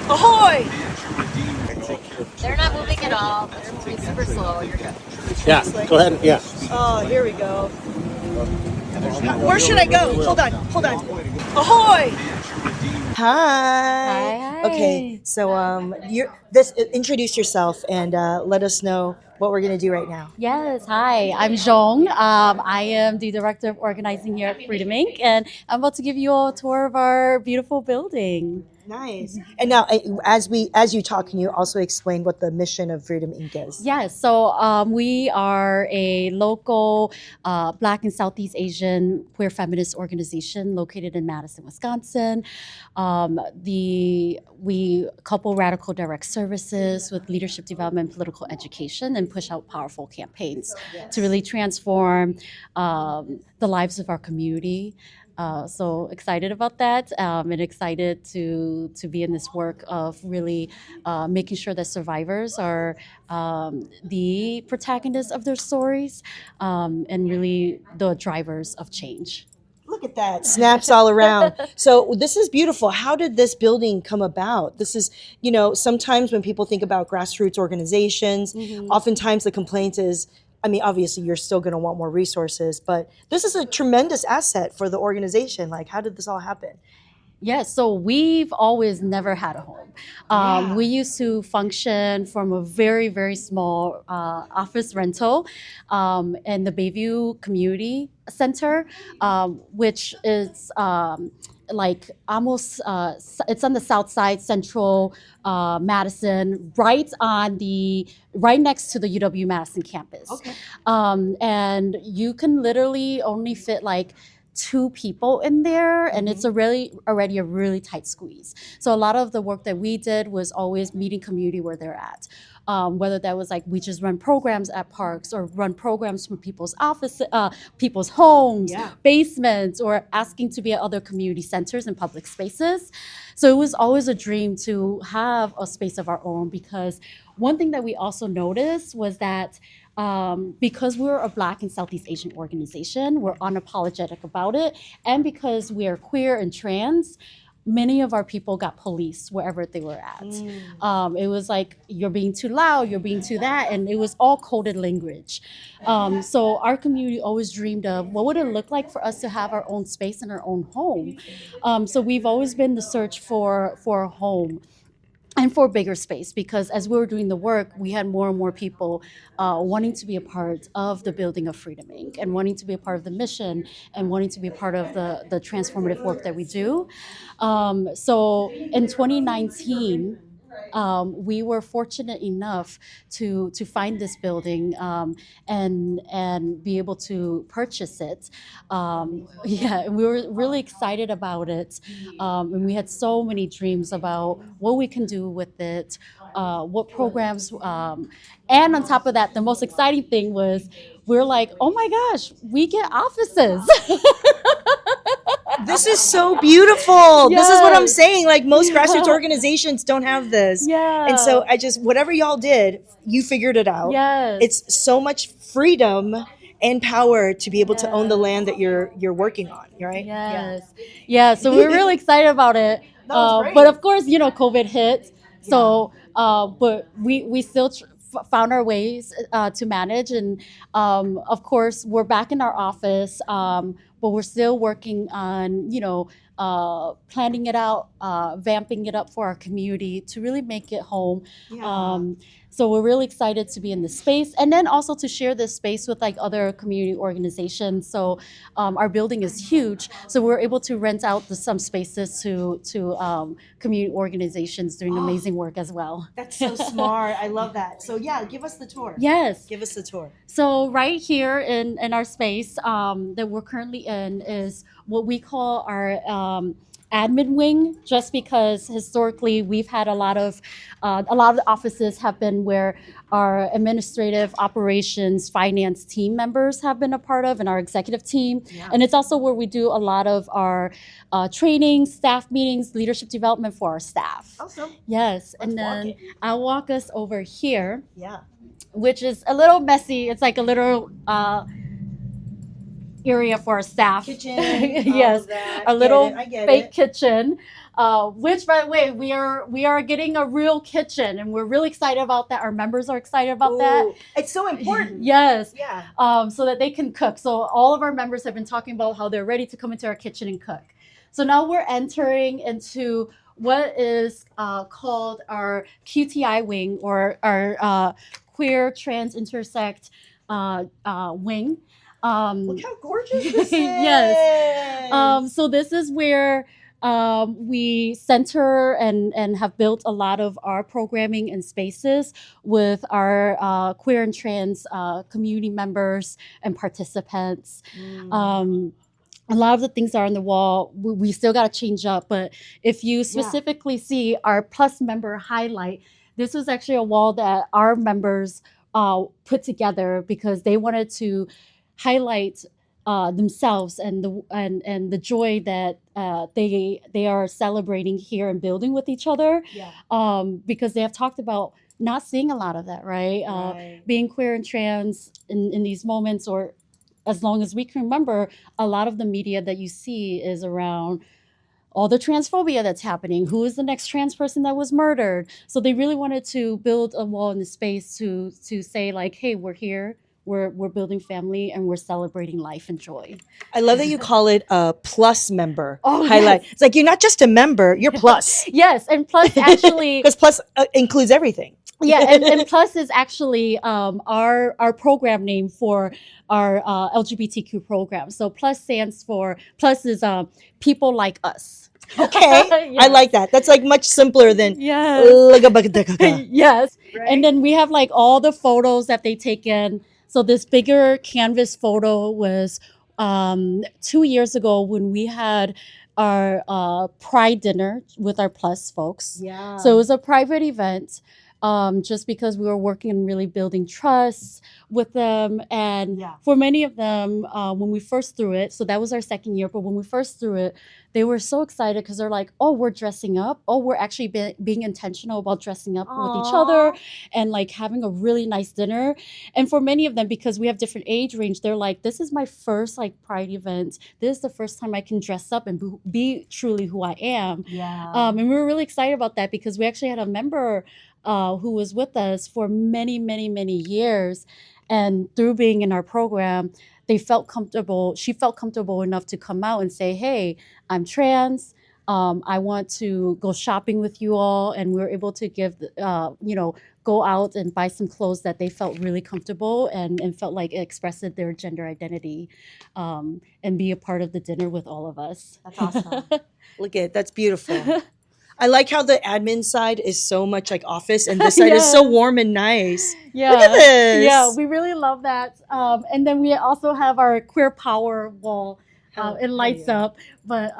Ahoy! They're not moving at all. They're moving super slow. You're good. Yeah, go ahead. Yeah. Oh, here we go. Where should I go? Hold on. Ahoy! Hi. Hi. Okay, so introduce yourself and let us know what we're gonna do right now. Yes, hi. I'm Zhong. I am the director of organizing here at Freedom Inc. And I'm about to give you a tour of our beautiful building. Nice. And now, as you talk, can you also explain what the mission of Freedom Inc. is? Yes, so we are a local Black and Southeast Asian queer feminist organization located in Madison, Wisconsin. We couple radical direct services with leadership development, political education, and push out powerful campaigns to really transform the lives of our community. So excited about that, and excited to be in this work of really making sure that survivors are the protagonists of their stories, and really the drivers of change. Look at that, snaps all around. So this is beautiful. How did this building come about? This is, sometimes when people think about grassroots organizations, oftentimes the complaint is, obviously you're still going to want more resources, but this is a tremendous asset for the organization. Like, how did this all happen? Yes, so we've always never had a home. We used to function from a very, very small office rental in the Bayview Community Center, which is like almost, it's on the south side, central Madison, right next to the UW-Madison campus. Okay. And you can literally only fit like 2 people in there, and it's already a really tight squeeze. So a lot of the work that we did was always meeting community where they're at. Whether that was like we just run programs at parks or run programs from people's offices, people's homes, basements, or asking to be at other community centers and public spaces. So it was always a dream to have a space of our own, because one thing that we also noticed was that because we're a Black and Southeast Asian organization, we're unapologetic about it, and because we are queer and trans, many of our people got policed wherever they were at. It was like, you're being too loud, you're being too that, and it was all coded language. So our community always dreamed of what would it look like for us to have our own space and our own home. So we've always been the search for a home and for bigger space, because as we were doing the work, we had more and more people wanting to be a part of the building of Freedom Inc. and wanting to be a part of the mission and wanting to be a part of the transformative work that we do. So in 2019, we were fortunate enough to find this building and be able to purchase it. And we were really excited about it. And we had so many dreams about what we can do with it, what programs. And on top of that, the most exciting thing was we're like, oh my gosh, we get offices. This is so beautiful. Yes. This is what I'm saying. Like, most grassroots organizations don't have this. Yeah. And so whatever y'all did, you figured it out. Yes. It's so much freedom and power to be able to own the land that you're working on, right? Yes. Yeah. So we're really excited about it. But of course, COVID hit. So, but we still found our ways to manage. And of course, we're back in our office, but we're still working on, planning it out, vamping it up for our community to really make it home. So we're really excited to be in this space, and then also to share this space with like other community organizations. So our building is huge, so we're able to rent out some spaces to community organizations doing amazing work as well. That's so smart. I love that. So give us the tour. Yes. Give us the tour. So right here in our space that we're currently in is what we call our admin wing, just because historically we've had a lot of the offices have been where our administrative operations finance team members have been a part of, and our executive team. And it's also where we do a lot of our training, staff meetings, leadership development for our staff. Awesome. Yes. And then I'll walk us over here, which is a little messy. It's like a little area for our staff. Kitchen, Yes, all of that. our little I get fake it. kitchen. Which, by the way, we are getting a real kitchen, and we're really excited about that. Our members are excited about that. Ooh, it's so important. Yes. Yeah. So that they can cook. So all of our members have been talking about how they're ready to come into our kitchen and cook. So now we're entering into what is called our QTI wing, or our queer, trans, intersect wing. Look how gorgeous this is. Yes. So this is where we center and have built a lot of our programming and spaces with our queer and trans community members and participants. A lot of the things that are on the wall, we still got to change up. But if you specifically see our Plus member highlight, this was actually a wall that our members put together because they wanted to highlight themselves and the joy that they are celebrating here and building with each other. Because they have talked about not seeing a lot of that, right? Being queer and trans in these moments, or as long as we can remember, a lot of the media that you see is around all the transphobia that's happening. Who is the next trans person that was murdered? So they really wanted to build a wall in the space to say, like, hey, we're here. We're building family, and we're celebrating life and joy. I love that you call it a plus member Yes. highlight. It's like you're not just a member, you're plus. Yes, and plus actually, because plus includes everything. Yeah, and plus is actually our program name for our LGBTQ program. So plus stands for, plus is people like us. Okay, Yes. I like that. That's like much simpler than Yes. Yes. Right? And then we have like all the photos that they taken. So this bigger canvas photo was 2 years ago when we had our Pride dinner with our Plus folks. Yeah. So it was a private event. Just because we were working and really building trust with them. And for many of them, when we first threw it, so that was our second year, but when we first threw it, they were so excited because they're like, oh, we're dressing up. Oh, we're actually being intentional about dressing up with each other and like having a really nice dinner. And for many of them, because we have different age range, they're like, this is my first like Pride event. This is the first time I can dress up and be truly who I am. And we were really excited about that because we actually had a member who was with us for many, many, many years. And through being in our program, she felt comfortable enough to come out and say, hey, I'm trans. I want to go shopping with you all. And we were able to go out and buy some clothes that they felt really comfortable and felt like it expressed their gender identity, and be a part of the dinner with all of us. That's awesome. Look at it. That's beautiful. I like how the admin side is so much like office and this side is so warm and nice. Yeah. Look at this. Yeah, we really love that. And then we also have our queer power wall. It lights up, but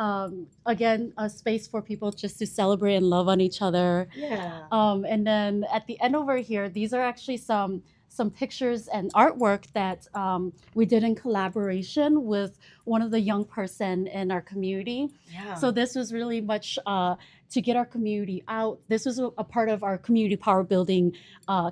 again, a space for people just to celebrate and love on each other. Yeah. And then at the end over here, these are actually some pictures and artwork that we did in collaboration with one of the young person in our community. Yeah. So this was really much to get our community out. This was a part of our community power building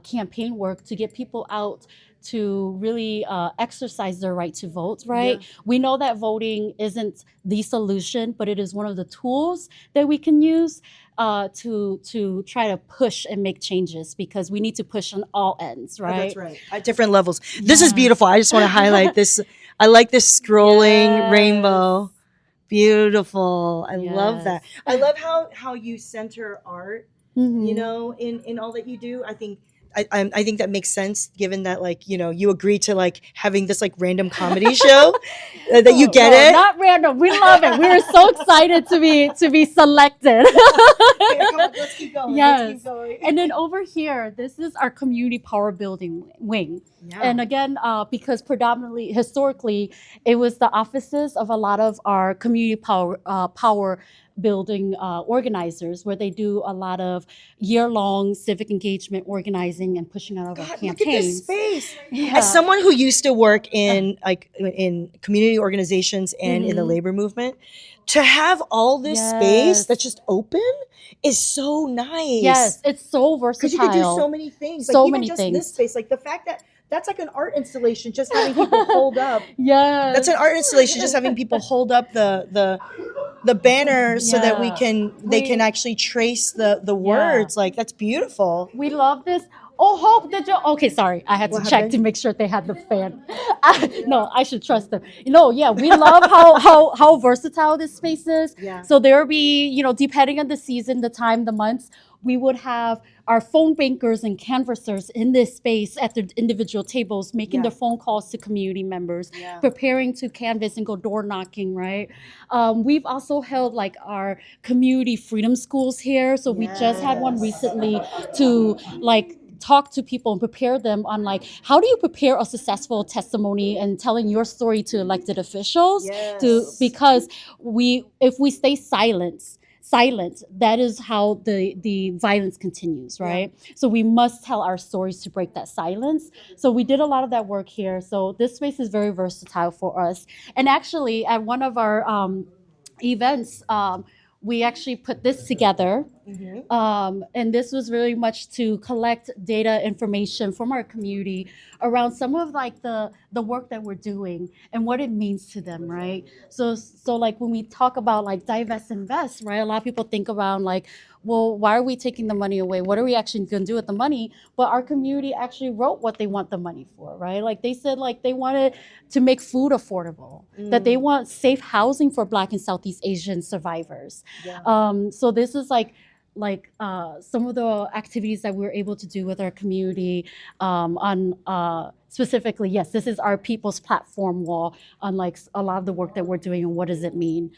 campaign work to get people out to really exercise their right to vote, right? Yeah. We know that voting isn't the solution, but it is one of the tools that we can use to try to push and make changes, because we need to push on all ends, right? Oh, that's right. At different levels. Yes. This is beautiful. I just want to highlight this. I like this scrolling rainbow. Beautiful. I love that. I love how you center art, you know, in all that you do. I think that makes sense, given that, like, you know, you agree to like having this like random comedy show that you get it. Not random. We love it. We were so excited to be selected. Okay, come on, let's keep going. Yes. Let's keep going. And then over here, this is our community power building wing. Yeah. And again, because predominantly historically, it was the offices of a lot of our community power building organizers, where they do a lot of year-long civic engagement organizing and pushing out of our campaigns. Look at this space. Yeah. As someone who used to work in community organizations and in the labor movement, to have all this space that's just open is so nice. Yes, it's so versatile. Because you can do so many things. So like, many even just things. This space, like the fact that That's like an art installation, just having people hold up. Yeah. That's an art installation, just having people hold up the banner so that they can actually trace the words. Like, that's beautiful. We love this. Oh, Hope, did you? Okay, sorry. I had to What check happened? to make sure they had the fan. No, I should trust them. No, yeah, we love how versatile this space is. Yeah. So there'll be, depending on the season, the time, the months, we would have our phone bankers and canvassers in this space at their individual tables, making their phone calls to community members, preparing to canvass and go door knocking, right? We've also held like our community freedom schools here. So we just had one recently to like talk to people and prepare them on like how do you prepare a successful testimony and telling your story to elected officials because if we stay silent, that is how the violence continues, right? So we must tell our stories to break that silence. So we did a lot of that work here. So this space is very versatile for us. And actually at one of our events, we actually put this together. And this was really much to collect data information from our community around some of like the work that we're doing and what it means to them, right? So like when we talk about like divest, invest, right? A lot of people think around like, well, why are we taking the money away? What are we actually going to do with the money? But our community actually wrote what they want the money for, right? Like they said, like they wanted to make food affordable, that they want safe housing for Black and Southeast Asian survivors. So this is like some of the activities that we're able to do with our community on specifically, yes, this is our People's Platform wall on like a lot of the work that we're doing and what does it mean.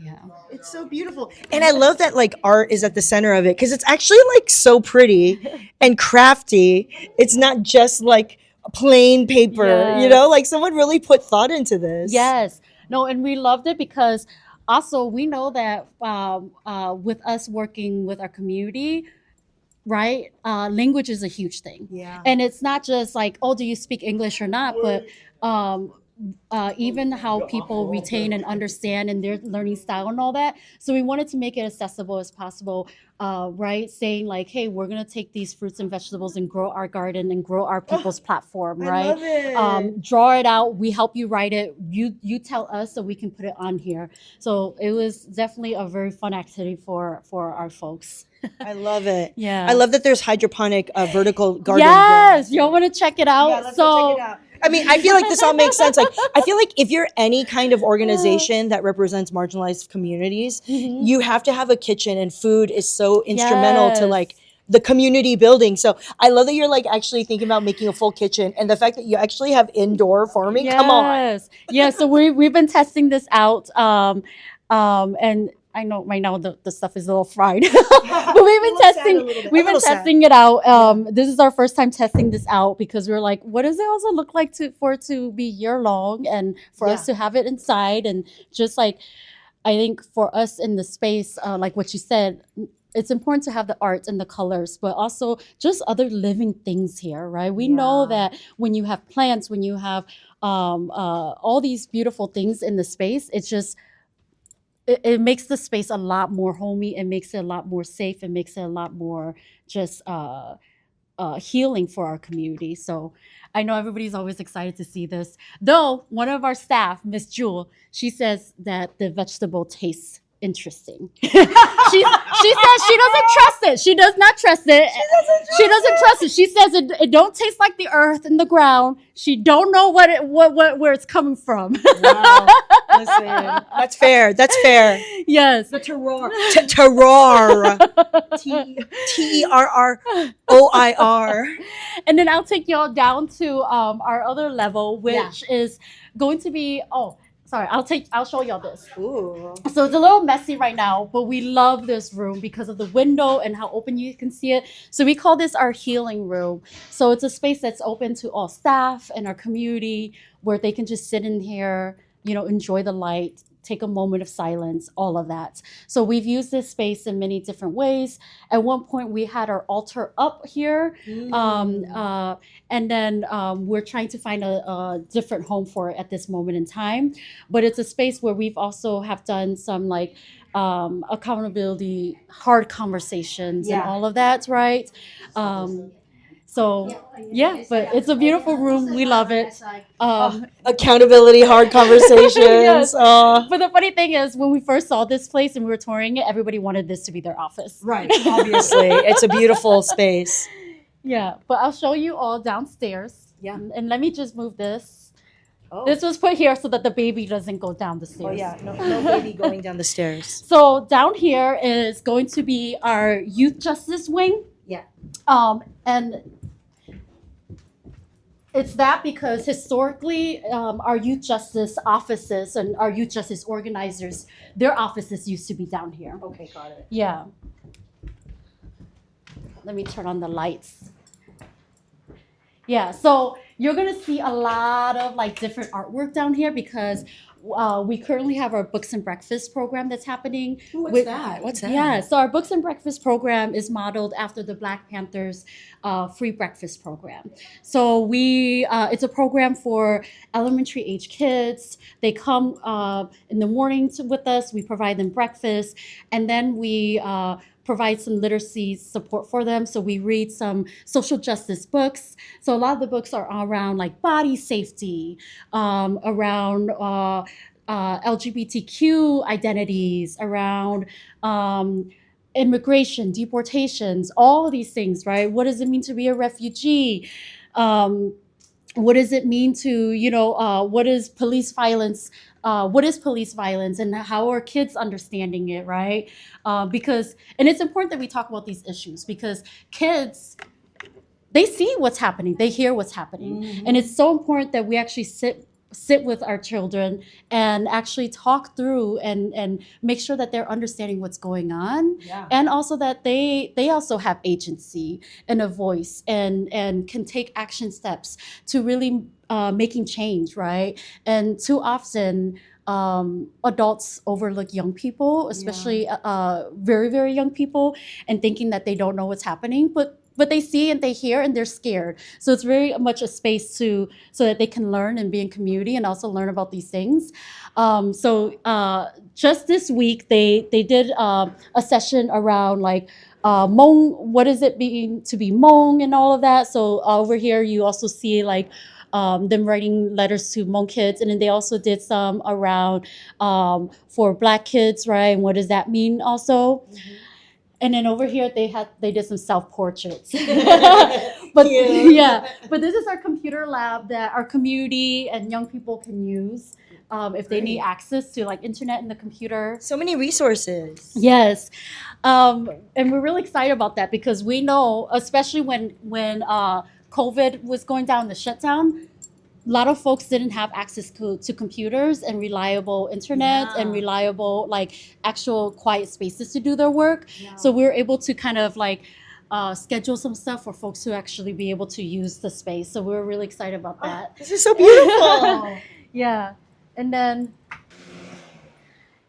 Yeah. It's so beautiful. And I love that like art is at the center of it because it's actually like so pretty and crafty. It's not just like plain paper, like someone really put thought into this. Yes. No, and we loved it because also we know that with us working with our community, right? Language is a huge thing. Yeah. And it's not just like, oh, do you speak English or not? But even how people retain and understand and their learning style and all that. So we wanted to make it accessible as possible, right? Saying like, hey, we're going to take these fruits and vegetables and grow our garden and grow our People's Platform, right? I love it. Draw it out. We help you write it. You tell us so we can put it on here. So it was definitely a very fun activity for our folks. I love it. Yeah. I love that there's hydroponic vertical garden. Yes. Y'all want to check it out? Yeah, let's go check it out. I mean, I feel like this all makes sense. Like, I feel like if you're any kind of organization that represents marginalized communities, you have to have a kitchen, and food is so instrumental to like the community building. So I love that you're like actually thinking about making a full kitchen, and the fact that you actually have indoor farming. Yes. Come on. Yeah. So we've been testing this out, and I know right now the stuff is a little fried, but we've been testing it out. This is our first time testing this out because we're like, what does it also look like for it to be year long and for us to have it inside, and just like, I think for us in the space, like what you said, it's important to have the art and the colors, but also just other living things here, right? We know that when you have plants, when you have all these beautiful things in the space, it's just, it makes the space a lot more homey. It makes it a lot more safe. It makes it a lot more just healing for our community. So I know everybody's always excited to see this. Though one of our staff, Miss Jewel, she says that the vegetable tastes interesting. She says she doesn't trust it. She does not trust it. She doesn't trust it. She says it don't taste like the earth and the ground. She don't know where it's coming from. Wow. Listen, that's fair. That's fair. Yes. The terroir. Terroir. Terroir. And then I'll take y'all down to our other level, which is going to be, I'll show y'all this. Ooh. So it's a little messy right now, but we love this room because of the window and how open you can see it. So we call this our healing room. So it's a space that's open to all staff and our community where they can just sit in here, enjoy the light, take a moment of silence, all of that. So we've used this space in many different ways. At one point, we had our altar up here, and then we're trying to find a different home for it at this moment in time. But it's a space where we've also have done some like accountability, hard conversations, and all of that, right? So yeah, but it's a beautiful room. We love it. Accountability, hard conversations. Yes. But the funny thing is, when we first saw this place and we were touring it, everybody wanted this to be their office. Right, obviously. It's a beautiful space. Yeah, but I'll show you all downstairs. Yeah. And let me just move this. Oh. This was put here so that the baby doesn't go down the stairs. Oh, yeah. No baby going down the stairs. So down here is going to be our youth justice wing. Yeah. And it's that because historically, our youth justice offices and our youth justice organizers, their offices used to be down here. Okay, got it. Yeah. Let me turn on the lights. Yeah, so you're gonna see a lot of like different artwork down here because we currently have our Books and Breakfast program that's happening. What's that? What's that? Yeah, so our Books and Breakfast program is modeled after the Black Panthers free breakfast program. So it's a program for elementary age kids. They come in the morning with us. We provide them breakfast, and then we provide some literacy support for them. So we read some social justice books. So a lot of the books are around like body safety, around LGBTQ identities, around immigration, deportations, all of these things, right? What does it mean to be a refugee? What does it mean to, what is police violence? What is police violence and how are kids understanding it, right? And it's important that we talk about these issues because kids, they see what's happening, they hear what's happening. Mm-hmm. And it's so important that we actually sit with our children and actually talk through and make sure that they're understanding what's going on. Yeah. And also that they also have agency and a voice and can take action steps to really making change, right? And too often adults overlook young people, especially very, very young people, and thinking that they don't know what's happening, but they see and they hear and they're scared. So it's very much a space so that they can learn and be in community and also learn about these things. So just this week, they did a session around like Hmong, what does it mean to be Hmong and all of that. So over here, you also see like them writing letters to Hmong kids. And then they also did some around for Black kids, right? And what does that mean also? Mm-hmm. And then over here, they did some self-portraits. But this is our computer lab that our community and young people can use if they need access to like internet and the computer. So many resources. Yes. And we're really excited about that because we know, especially when COVID was going down, the shutdown, a lot of folks didn't have access to computers and reliable internet and reliable like actual quiet spaces to do their work. Yeah. So we were able to kind of like schedule some stuff for folks to actually be able to use the space. So we were really excited about that. This is so beautiful. Yeah. And then,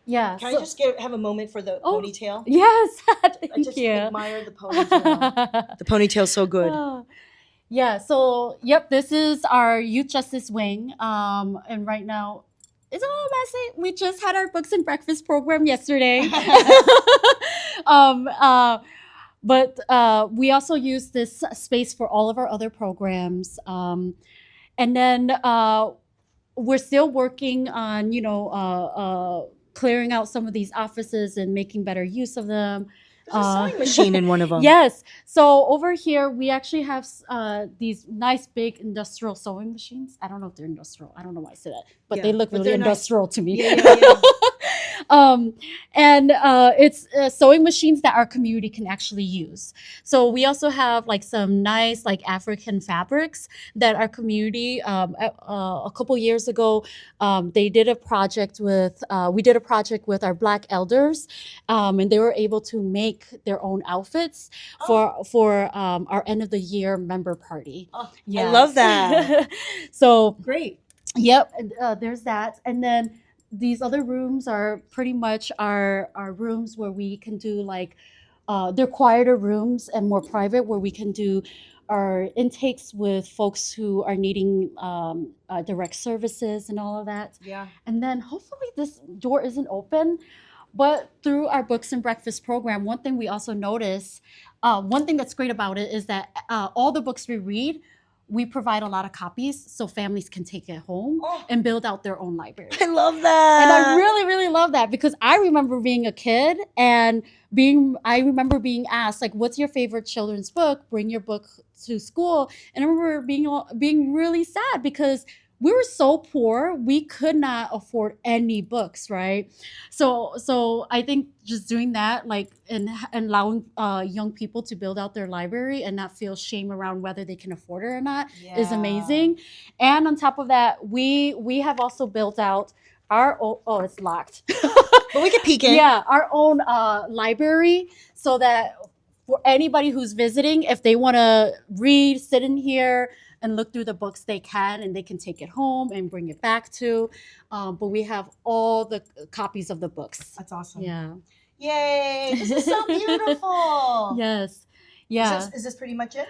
yeah. Can I just have a moment for the ponytail? Yes. I just admire the ponytail. The ponytail's so good. Yeah, so, this is our Youth Justice Wing. And right now, it's all messy. We just had our Books and Breakfast program yesterday. But we also use this space for all of our other programs. And then we're still working on, clearing out some of these offices and making better use of them. There's a sewing machine in one of them. Yes. So over here, we actually have these nice big industrial sewing machines. I don't know if they're industrial. I don't know why I said that, but they look really industrial to me. Yeah. And it's sewing machines that our community can actually use. So we also have like some nice like African fabrics that our community a couple years ago we did a project with our Black elders, and they were able to make their own outfits for our end of the year member party. I love that. So great. Yep. There's that, and then these other rooms are pretty much our rooms where we can do like they're quieter rooms and more private, where we can do our intakes with folks who are needing direct services and all of that. Yeah. And then hopefully this door isn't open, But through our Books and Breakfast program, one thing we also notice, one thing that's great about it is that all the books we read, we provide a lot of copies so families can take it home and build out their own library. I love that. And I really, really love that because I remember being a kid and I remember being asked, like, what's your favorite children's book? Bring your book to school. And I remember being really sad because we were so poor, we could not afford any books, right? So I think just doing that, like, and allowing young people to build out their library and not feel shame around whether they can afford it or not is amazing. And on top of that, we have also built out our own, it's locked. But we can peek in. Yeah, our own library so that for anybody who's visiting, if they want to read, sit in here, and look through the books, they can, and they can take it home and bring it back to. But we have all the copies of the books. That's awesome. Yeah. Yay! This is so beautiful. Yes. Yeah. Is this pretty much it?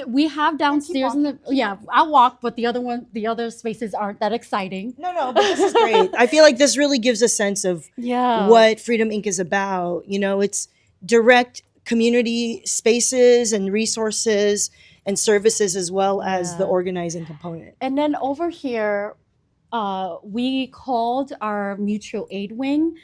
We have downstairs in the I'll walk, but the other spaces aren't that exciting. No, but this is great. I feel like this really gives a sense of what Freedom Inc. is about. You know, it's direct community spaces and resources and services as well as the organizing component. And then over here, we called our mutual aid wing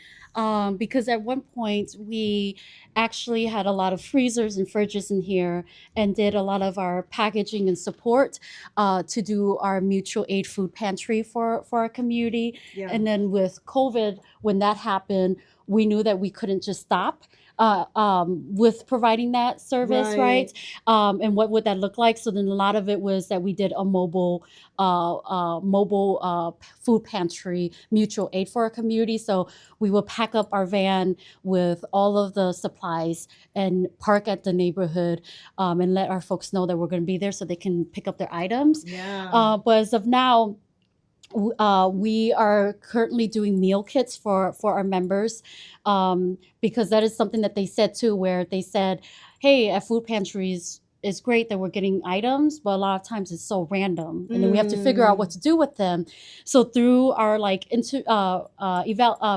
because at one point we actually had a lot of freezers and fridges in here and did a lot of our packaging and support to do our mutual aid food pantry for our community. Yeah. And then with COVID, when that happened, we knew that we couldn't just stop with providing that service, right? And what would that look like? So then a lot of it was that we did a mobile food pantry mutual aid for our community. So we will pack up our van with all of the supplies and park at the neighborhood and let our folks know that we're going to be there so they can pick up their items. Yeah. But as of now, we are currently doing meal kits for our members because that is something that they said too, where they said, hey, at food pantries, it's great that we're getting items, but a lot of times it's so random, and then we have to figure out what to do with them. So through our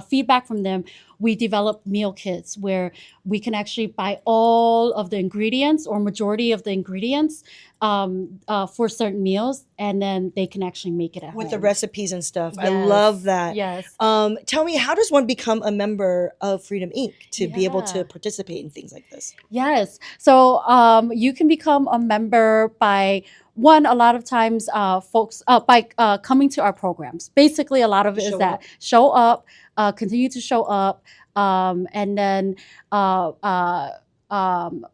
feedback from them, we developed meal kits where we can actually buy all of the ingredients or majority of the ingredients for certain meals, and then they can actually make it at home. With the recipes and stuff. Yes. I love that. Yes. Tell me, how does one become a member of Freedom Inc. to be able to participate in things like this? Yes. So you can become a member by a lot of times folks by coming to our programs. Basically, a lot of it is that show up, continue to show up, and then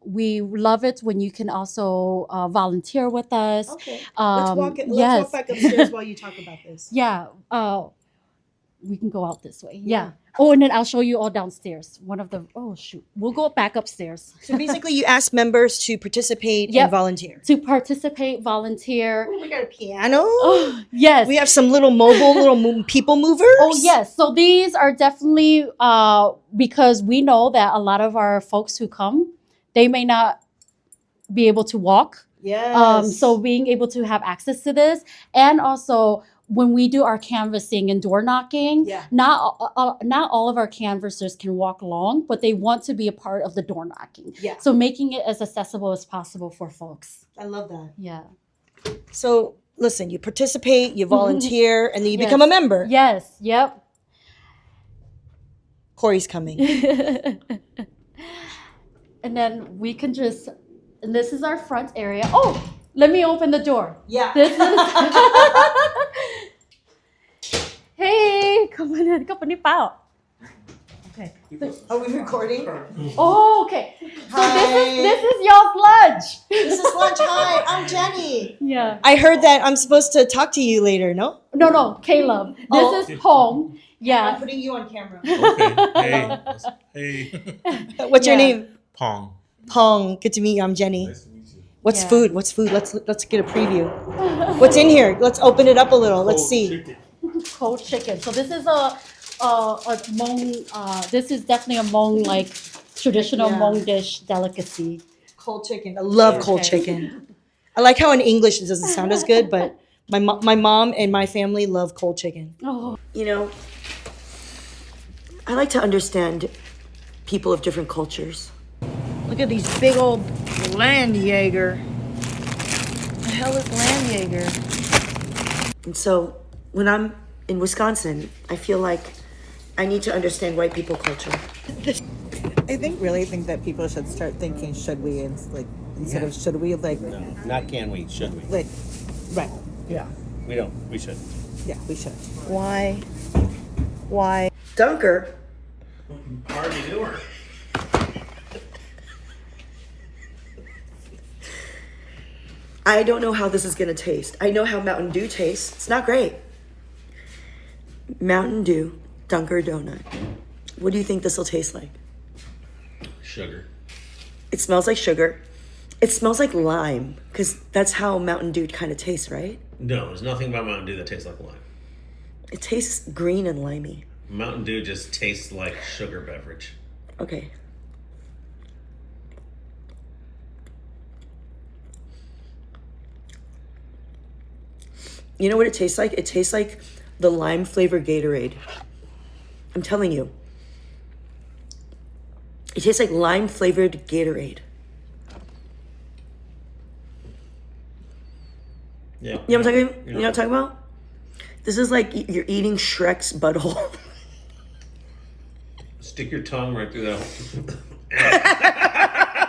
we love it when you can also volunteer with us. Okay. Let's walk back upstairs while you talk about this. Yeah. We can go out this way. Yeah. Oh, and then I'll show you all downstairs. We'll go back upstairs. So basically you ask members to participate and volunteer. To participate, volunteer. Oh, we got a piano. Oh, yes. We have some little mobile people movers. Oh, yes. So these are definitely because we know that a lot of our folks who come, they may not be able to walk. Yes. So being able to have access to this, and also when we do our canvassing and door knocking, not all of our canvassers can walk long, but they want to be a part of the door knocking. Yeah. So making it as accessible as possible for folks. I love that. Yeah. So listen, you participate, you volunteer, and then you become a member. Yes. Yep. Corey's coming. And then we can and this is our front area. Oh, let me open the door. Yeah. This is Hey, come on in. Okay. Are we recording? Oh, okay. So Hi. this is y'all's lunch. This is lunch. Hi, I'm Jenny. Yeah. I heard that I'm supposed to talk to you later, no? No, Caleb. This is Hong. Yeah. I'm putting you on camera. Okay. Hey. What's your name? Pong. Pong. Good to meet you. I'm Jenny. Nice to meet you. What's food? Let's get a preview. What's in here? Let's open it up a little. Let's see. Chicken. Cold chicken. So this is a Hmong. This is definitely a Hmong, like traditional Hmong dish delicacy. Cold chicken. I love cold chicken. I like how in English it doesn't sound as good, but my mom and my family love cold chicken. Oh. You know, I like to understand people of different cultures. Look at these big old land Jaeger. The hell is land Jaeger? And so when I'm in Wisconsin, I feel like I need to understand white people culture. I think that people should start thinking, should we, and like instead of should we, like No, not can we, should we? like right. Yeah. We don't. We should. Yeah, we should. Why? Why? Dunker. Party doer. I don't know how this is gonna taste. I know how Mountain Dew tastes. It's not great. Mountain Dew Dunker Donut. What do you think this will taste like? Sugar. It smells like sugar. It smells like lime, because that's how Mountain Dew kind of tastes, right? No, there's nothing about Mountain Dew that tastes like lime. It tastes green and limey. Mountain Dew just tastes like sugar beverage. Okay. You know what it tastes like? It tastes like the lime flavored Gatorade. I'm telling you. It tastes like lime flavored Gatorade. Yeah. You know what I'm talking? You know what I'm talking about? This is like you're eating Shrek's butthole. Stick your tongue right through that.